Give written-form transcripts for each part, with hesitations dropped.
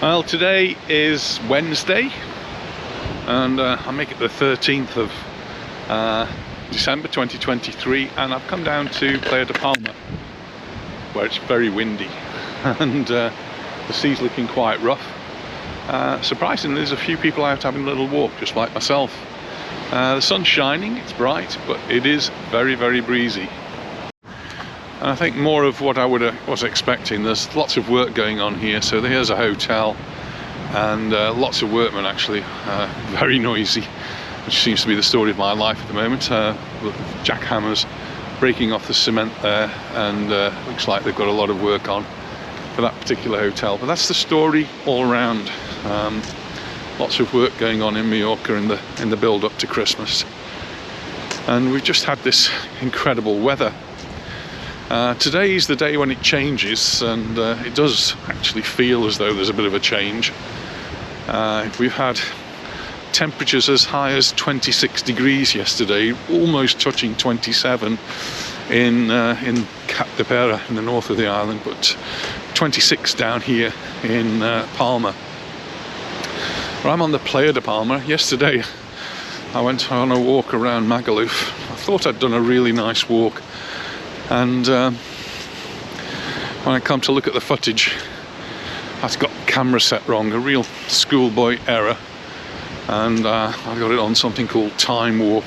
Well, today is Wednesday, and I make it the 13th of December 2023, and I've come down to Playa de Palma, where it's very windy, and the sea's looking quite rough. Surprisingly, there's a few people out having a little walk, just like myself. The sun's shining, it's bright, but it is very, very breezy. And I think more of what I was expecting. There's lots of work going on here. So here's a hotel, and lots of workmen actually, very noisy, which seems to be the story of my life at the moment. Jackhammers breaking off the cement there, and looks like they've got a lot of work on for that particular hotel. But that's the story all around. Lots of work going on in Mallorca in the build up to Christmas, and we've just had this incredible weather. Today is the day when it changes, and it does actually feel as though there's a bit of a change. We've had temperatures as high as 26 degrees yesterday, almost touching 27 in Cap de Pera in the north of the island, but 26 down here in Palma. Well, I'm on the Playa de Palma. Yesterday I went on a walk around Magaluf. I thought I'd done a really nice walk, and when I come to look at the footage, I've got the camera set wrong, a real schoolboy error, and I got it on something called time warp,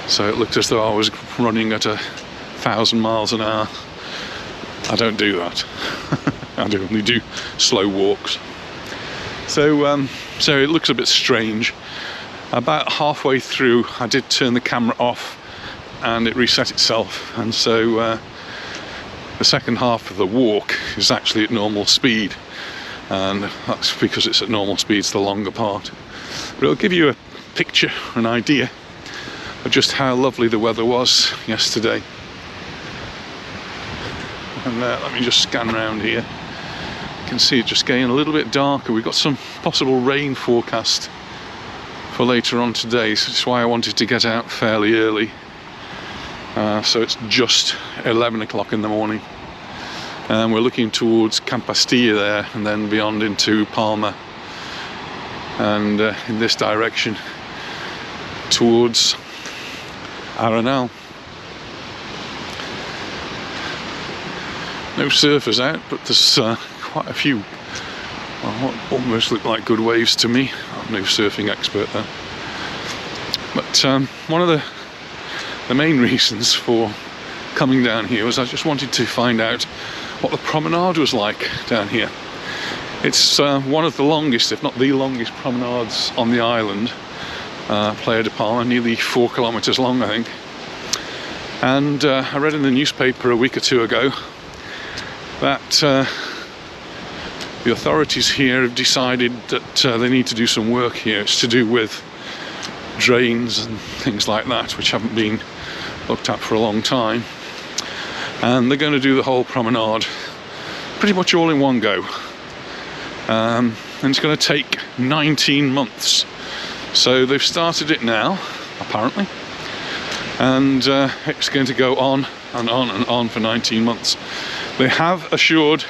so it looked as though I was running at 1,000 miles an hour. I don't do that. I only do slow walks. So it looks a bit strange. About halfway through, I did turn the camera off, and it reset itself, and so the second half of the walk is actually at normal speed, and that's because it's at normal speed, it's the longer part. But it'll give you a picture, an idea of just how lovely the weather was yesterday. And let me just scan around here. You can see it just getting a little bit darker. We've got some possible rain forecast for later on today, so that's why I wanted to get out fairly early. So it's just 11 o'clock in the morning, and we're looking towards Campastilla there, and then beyond into Palma, and in this direction towards Arenal. No surfers out, but there's quite a few, what almost look like good waves to me. I'm no surfing expert though. But one of the main reasons for coming down here was I just wanted to find out what the promenade was like down here. It's one of the longest, if not the longest, promenades on the island, Playa de Palma, nearly 4 kilometers long, I think. And I read in the newspaper a week or two ago that the authorities here have decided that they need to do some work here. It's to do with drains and things like that, which haven't been looked at for a long time, and they're going to do the whole promenade pretty much all in one go, and it's going to take 19 months. So they've started it now, apparently, and it's going to go on and on and on for 19 months. They have assured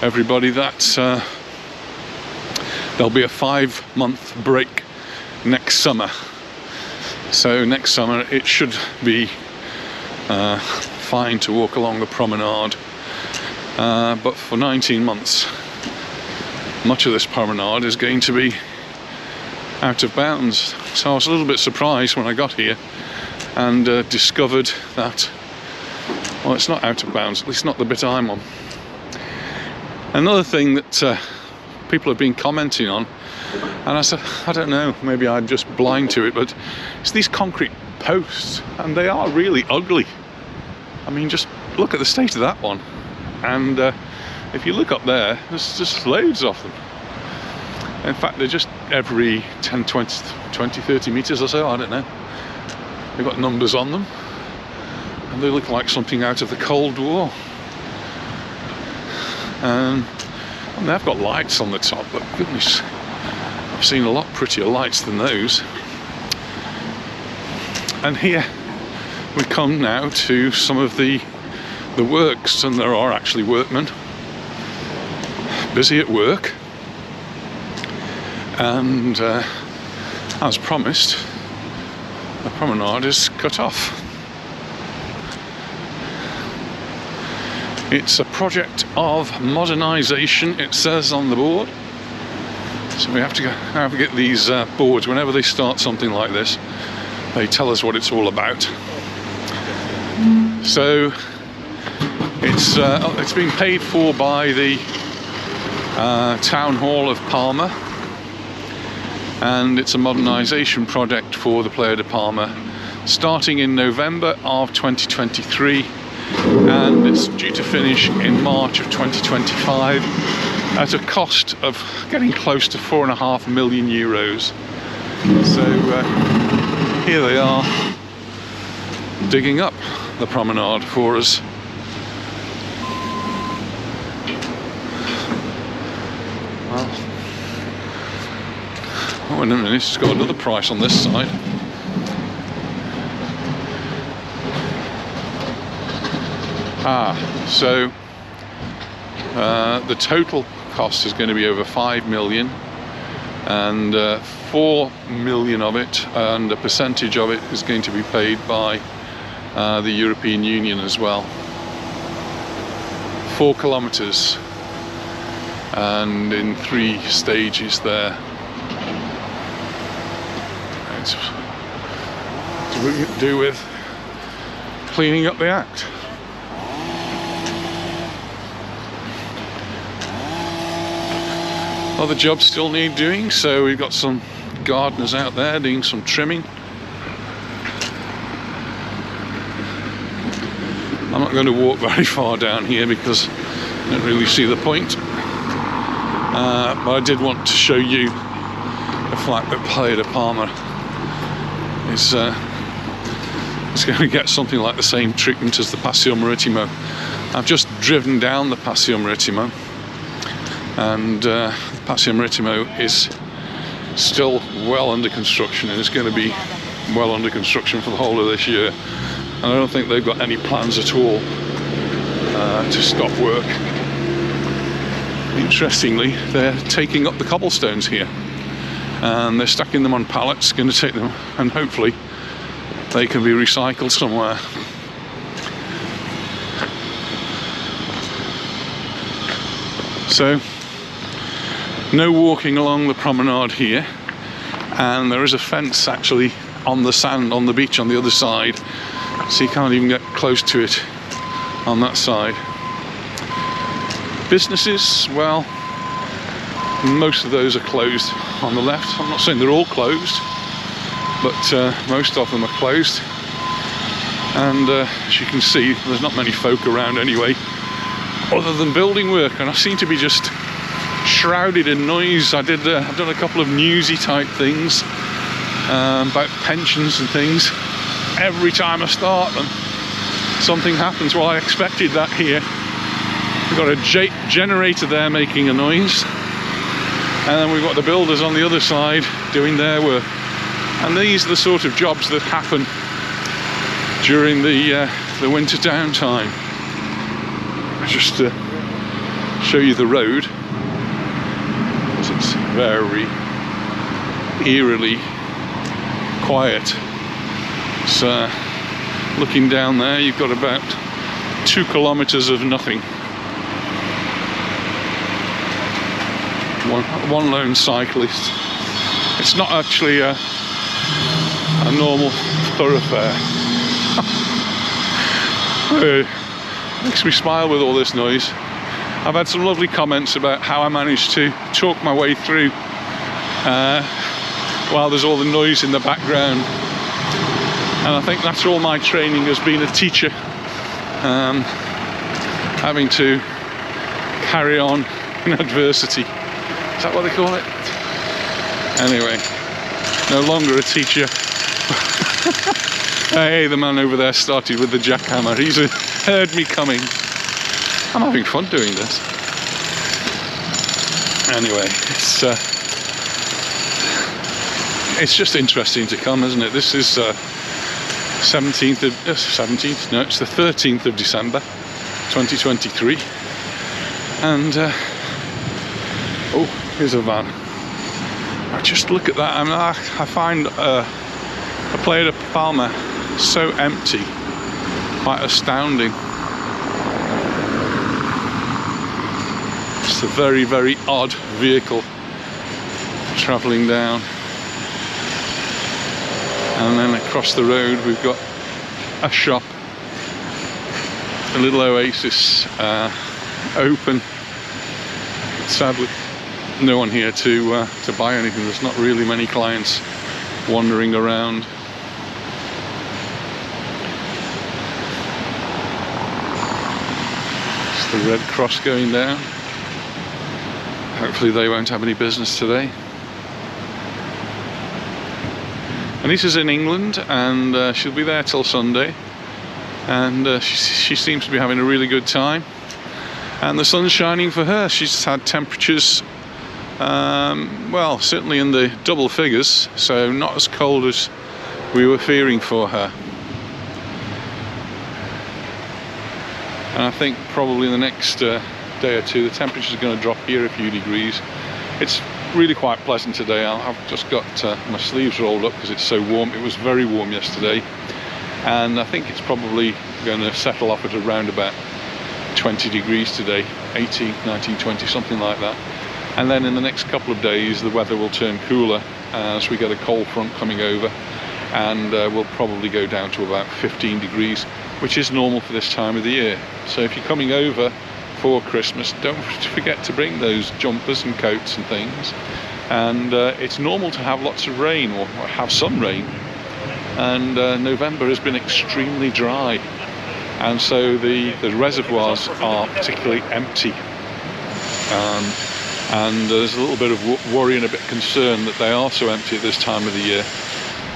everybody that there'll be a 5-month break next summer. So next summer it should be fine to walk along the promenade, but for 19 months much of this promenade is going to be out of bounds. So I was a little bit surprised when I got here and discovered that, well, it's not out of bounds, at least not the bit I'm on. Another thing that people have been commenting on, and I said, I don't know, maybe I'm just blind to it, but it's these concrete posts, and they are really ugly. I mean, just look at the state of that one, and if you look up there, there's just loads of them. In fact, they're just every 10, 20, 30 meters or so, I don't know. They've got numbers on them, and they look like something out of the Cold War. And they've got lights on the top, but goodness, I've seen a lot prettier lights than those. And here we come now to some of the works, and there are actually workmen busy at work. and as promised, the promenade is cut off. It's a project of modernisation, it says on the board. So we have to get these boards whenever they start something like this. They tell us what it's all about. So it's being paid for by the Town Hall of Palma, and it's a modernisation project for the Playa de Palma, starting in November of 2023, and it's due to finish in March of 2025 at a cost of getting close to €4.5 million. So here they are digging up the promenade for us. Well, oh, wait a minute, it's got another price on this side. So the total cost is going to be over 5 million, and 4 million of it, and a percentage of it, is going to be paid by the European Union as well. 4 kilometers, and in 3 stages there. It's to do with cleaning up the act. Other jobs still need doing, so we've got some gardeners out there doing some trimming. I'm not going to walk very far down here because I don't really see the point, but I did want to show you the fact that Playa de Palma is going to get something like the same treatment as the Paseo Maritimo. I've just driven down the Paseo Maritimo, and the Paseo Maritimo is still well under construction, and it's going to be well under construction for the whole of this year, and I don't think they've got any plans at all to stop work. Interestingly, they're taking up the cobblestones here, and they're stacking them on pallets, going to take them, and hopefully they can be recycled somewhere. So no walking along the promenade here, and there is a fence actually on the sand on the beach on the other side, so you can't even get close to it on that side. Businesses, well, most of those are closed on the left. I'm not saying they're all closed, but most of them are closed, and as you can see, there's not many folk around anyway, other than building work, and I seem to be just shrouded in noise. I've done a couple of newsy type things about pensions and things. Every time I start them, something happens. Well, I expected that here. We've got a generator there making a noise, and then we've got the builders on the other side doing their work. And these are the sort of jobs that happen during the winter downtime. Just to show you the road, it's very eerily quiet. So looking down there, you've got about 2 kilometers of nothing. One lone cyclist. It's not actually a normal thoroughfare. Makes me smile with all this noise. I've had some lovely comments about how I managed to talk my way through while there's all the noise in the background, and I think that's all my training as being a teacher, having to carry on in adversity. Is that what they call it? Anyway, no longer a teacher. Hey, the man over there started with the jackhammer. He's heard me coming. I'm having fun doing this. Anyway, it's just interesting to come, isn't it? This is 17th, no, it's the 13th of December 2023, and oh, here's a van. Just look at that. I mean, I find Playa de Palma so empty, quite astounding. It's a very, very odd vehicle travelling down. And then across the road we've got a shop, a little oasis open. Sadly, no one here to buy anything. There's not really many clients wandering around. It's the Red Cross going down. Hopefully they won't have any business today. Anissa's in England, and she'll be there till Sunday, and she seems to be having a really good time, and the sun's shining for her. She's had temperatures, well, certainly in the double figures, so not as cold as we were fearing for her. And I think probably in the next day or two the temperature is going to drop here a few degrees. It's really quite pleasant today. I've just got my sleeves rolled up because it's so warm. It was very warm yesterday, and I think it's probably going to settle off at around about 20 degrees today, 18, 19, 20, something like that. And then in the next couple of days the weather will turn cooler as we get a cold front coming over, and we'll probably go down to about 15 degrees, which is normal for this time of the year. So if you're coming over for Christmas, don't forget to bring those jumpers and coats and things. And it's normal to have lots of rain, or have some rain, and November has been extremely dry, and so the reservoirs are particularly empty, and there's a little bit of worry and a bit of concern that they are so empty at this time of the year.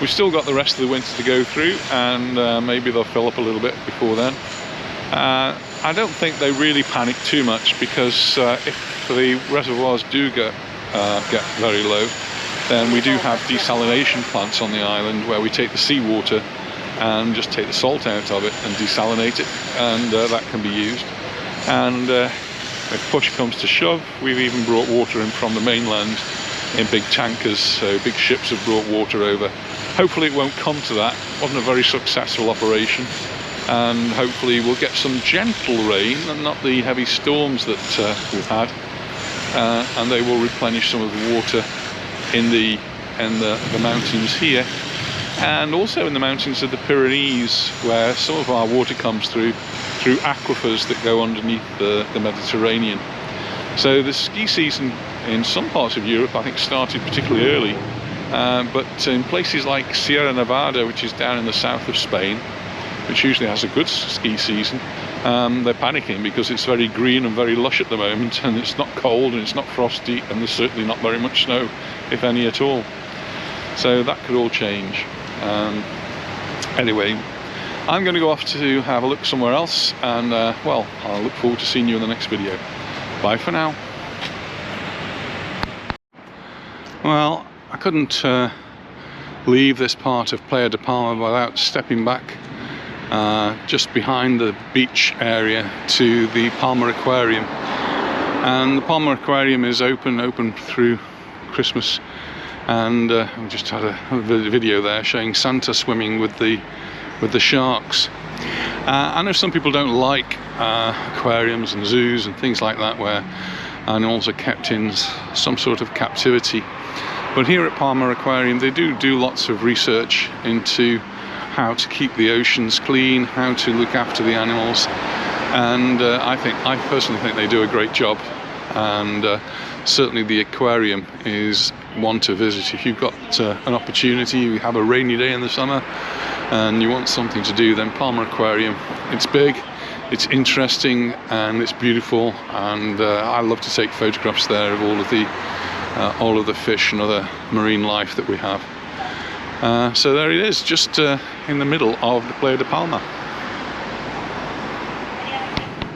We've still got the rest of the winter to go through, and maybe they'll fill up a little bit before then. I don't think they really panic too much, because if the reservoirs do get very low, then we do have desalination plants on the island where we take the seawater and just take the salt out of it and desalinate it, and that can be used. And if push comes to shove, we've even brought water in from the mainland in big tankers, so big ships have brought water over. Hopefully it won't come to that. It wasn't a very successful operation, and hopefully we'll get some gentle rain and not the heavy storms that we've had, and they will replenish some of the water in the mountains here, and also in the mountains of the Pyrenees, where some of our water comes through aquifers that go underneath the Mediterranean. So the ski season in some parts of Europe, I think, started particularly early, but in places like Sierra Nevada, which is down in the south of Spain, which usually has a good ski season, they're panicking because it's very green and very lush at the moment, and it's not cold and it's not frosty, and there's certainly not very much snow, if any at all. So that could all change. Anyway, I'm going to go off to have a look somewhere else, and well, I'll look forward to seeing you in the next video. Bye for now. Well, I couldn't leave this part of Playa de Palma without stepping back just behind the beach area to the Palma Aquarium. And the Palma Aquarium is open through Christmas, and we just had a video there showing Santa swimming with the sharks. I know some people don't like aquariums and zoos and things like that where animals are kept in some sort of captivity, but here at Palma Aquarium they do lots of research into how to keep the oceans clean, how to look after the animals, and I personally think they do a great job. And certainly the aquarium is one to visit if you've got an opportunity. You have a rainy day in the summer and you want something to do, then Palma Aquarium. It's big, it's interesting, and it's beautiful, and I love to take photographs there of all of the fish and other marine life that we have. So there it is, just in the middle of the Playa de Palma.